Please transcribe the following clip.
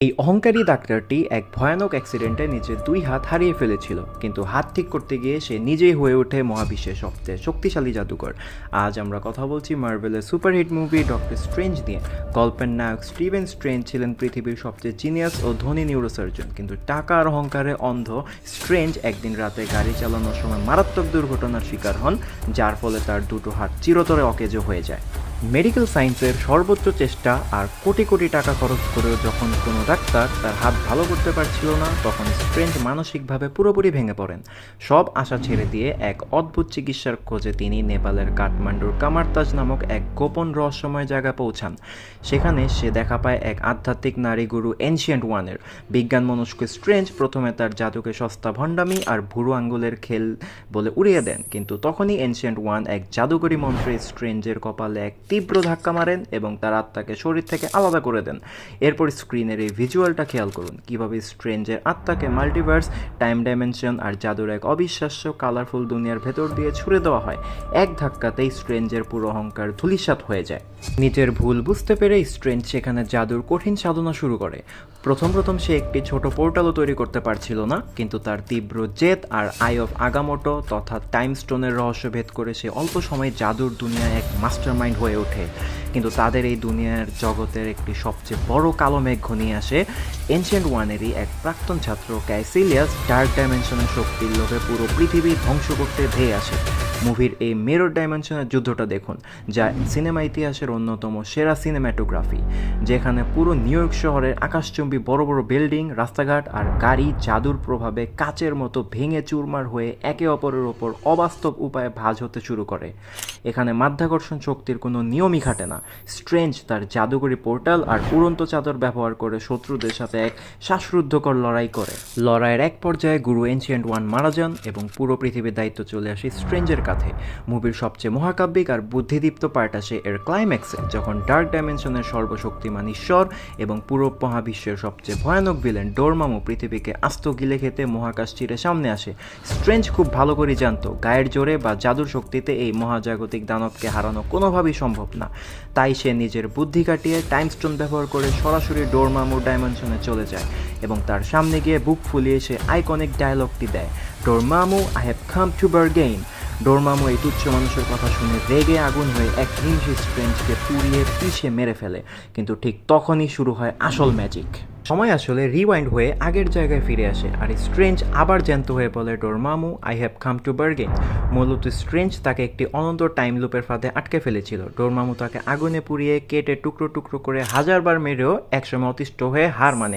এই অহংকারী ডাক্তারটি এক ভয়ানক অ্যাক্সিডেন্টে নিজের দুই হাত হারিয়ে ফেলেছিল, কিন্তু হাত ঠিক করতে গিয়ে সে নিজেই হয়ে ওঠে মহাবিশ্বের সবচেয়ে শক্তিশালী জাদুকর। আজ আমরা কথা বলছি মার্ভেলের সুপারহিট মুভি ডক্টর স্ট্রেঞ্জ নিয়ে। গল্পের নায়ক স্টিভেন স্ট্রেঞ্জ ছিলেন পৃথিবীর সবচেয়ে জিনিয়াস ও ধনী নিউরোসার্জন, কিন্তু টাকা আর অহংকারে অন্ধ স্ট্রেঞ্জ একদিন রাতে গাড়ি চালানোর সময় মারাত্মক দুর্ঘটনার শিকার হন, যার ফলে তার দুটো হাত চিরতরে অকেজো হয়ে যায়। মেডিকেল সায়েন্সের সর্বোচ্চ চেষ্টা আর কোটি কোটি টাকা খরচ করেও যখন কোনো ডাক্তার তার হাত ভালো করতে পারছিল না, তখন স্ট্রেঞ্জ মানসিকভাবে পুরোপুরি ভেঙে পড়েন। সব আশা ছেড়ে দিয়ে এক অদ্ভুত চিকিৎসার খোঁজে তিনি নেপালের কাঠমান্ডুর কামারতাজ নামক এক গোপন রহস্যময় জায়গায় পৌঁছান। সেখানে সে দেখা পায় এক আধ্যাত্মিক নারী গুরু এনশিয়েন্ট ওয়ানের। বিজ্ঞান মনস্ক স্ট্রেঞ্জ প্রথমে তার জাদুকে সস্তা ভণ্ডামি আর ভুরু আঙ্গুলের খেল বলে উড়িয়ে দেন, কিন্তু তখনই এনশিয়েন্ট ওয়ান এক জাদুকরী মন্ত্রে স্ট্রেঞ্জের কপালে এক তীব্র ধাক্কা মারেন এবং তার আত্মাকে শরীর থেকে আলাদা করে দেন। এরপর স্ক্রিনের এই ভিজুয়ালটা খেয়াল করুন, কিভাবে স্ট্রেঞ্জের আত্মাকে মাল্টিভার্স, টাইম ডাইমেনশন আর জাদুর এক অবিশ্বাস্য কালারফুল দুনিয়ার ভেতর দিয়ে ছুড়ে দেওয়া হয়। এক ধাক্কাতেই স্ট্রেঞ্জের পুরো অহংকার ধূলিসাৎ হয়ে যায়। নিজের ভুল বুঝতে পেরে স্ট্রেঞ্জ সেখানে জাদুর কঠিন সাধনা শুরু করে। প্রথম সে একটি ছোট পোর্টালও তৈরি করতে পারছিল না, কিন্তু তার তীব্র জেদ আর আই অফ আগামোটো তথা টাইম স্টোনের রহস্য ভেদ করে সে অল্প সময়ে জাদুর দুনিয়ায় এক মাস্টারমাইন্ড হয়ে ওঠে। কিন্তু তাদের এই দুনিয়ার জগতের একটি সবচেয়ে বড় কালো মেঘ ঘনিয়ে আসে। এনশিয়েন্ট ওয়ানেরই এক প্রাক্তন ছাত্র ক্যাসিলিয়াস ডার্ক ডাইমেনশনের শক্তির লোভে পুরো পৃথিবী ধ্বংস করতে ধেয়ে আসে। মুভির এই মিরর ডাইমেনশনের যুদ্ধটা দেখুন, যা সিনেমা ইতিহাসের অন্যতম সেরা সিনেম্যাটোগ্রাফি, যেখানে পুরো নিউ ইয়র্ক শহরের আকাশচুম্বী বড় বড় বিল্ডিং, রাস্তাঘাট আর গাড়ি জাদুর প্রভাবে কাচের মতো ভেঙে চুরমার হয়ে একে অপরের ওপর অবাস্তব উপায়ে ভাঁজ হতে শুরু করে। এখানে মাধ্যাকর্ষণ শক্তির কোনো নিয়মই খাটে না। স্ট্রেঞ্জ তার জাদুকরী পোর্টাল আর উড়ন্ত চাদর ব্যবহার করে শত্রুদের সাথে এক শ্বাসরুদ্ধকর লড়াই করে। লড়াইয়ের এক পর্যায়ে গুরু এনশিয়েন্ট ওয়ান মারা যান এবং পুরো পৃথিবীর দায়িত্ব চলে আসে স্ট্রেঞ্জের কাছে। মুভির সবচেয়ে মহাকাব্যিক আর বুদ্ধিদীপ্ত পার্ট আসে এর ক্লাইম্যাক্সে, যখন ডার্ক ডাইমেনশনের সর্বশক্তিমান ঈশ্বর এবং পুরো মহাবিশ্বের সবচেয়ে ভয়ানক ভিলেন ডোরমামু পৃথিবীকে আস্ত গিলে খেতে মহাকাশ চিরে সামনে আসে। স্ট্রেঞ্জ খুব ভালো করে জানতো গায়ের জোরে বা জাদুর শক্তিতে এই মহাজাগতিক দানবকে হারানো কোনোভাবেই সম্ভব না। তাই সে নিজের বুদ্ধি কাটিয়ে টাইম স্টোন ব্যবহার করে সরাসরি ডোরমামুর ডাইমেনশনে চলে যায় এবং তার সামনে গিয়ে বুক ফুলিয়ে সে আইকনিক ডায়লগটি দেয়, Dormammu, I have come to bargain. Dormammu এই তুচ্ছ মানুষের কথা শুনে রেগে আগুন হয়ে এক হিংসী স্ট্রেঞ্জকে পুড়িয়ে পিষে মেরে ফেলে, কিন্তু ঠিক তখনই শুরু হয় আসল ম্যাজিক। সময় আসলে রিওয়াইন্ড হয়ে আগের জায়গায় ফিরে আসে আর স্ট্রেঞ্জ আবার জ্যান্ত হয়ে বলে, Dormammu, I have come to bargain. মূলত স্ট্রেঞ্জ তাকে একটি অনন্ত টাইম লুপের ফাঁদে আটকে ফেলেছিল। ডোরমামু তাকে আগুনে পুড়িয়ে কেটে টুকরো টুকরো করে হাজারবার মেরেও একসময় অতিষ্ঠ হয়ে হার মানে।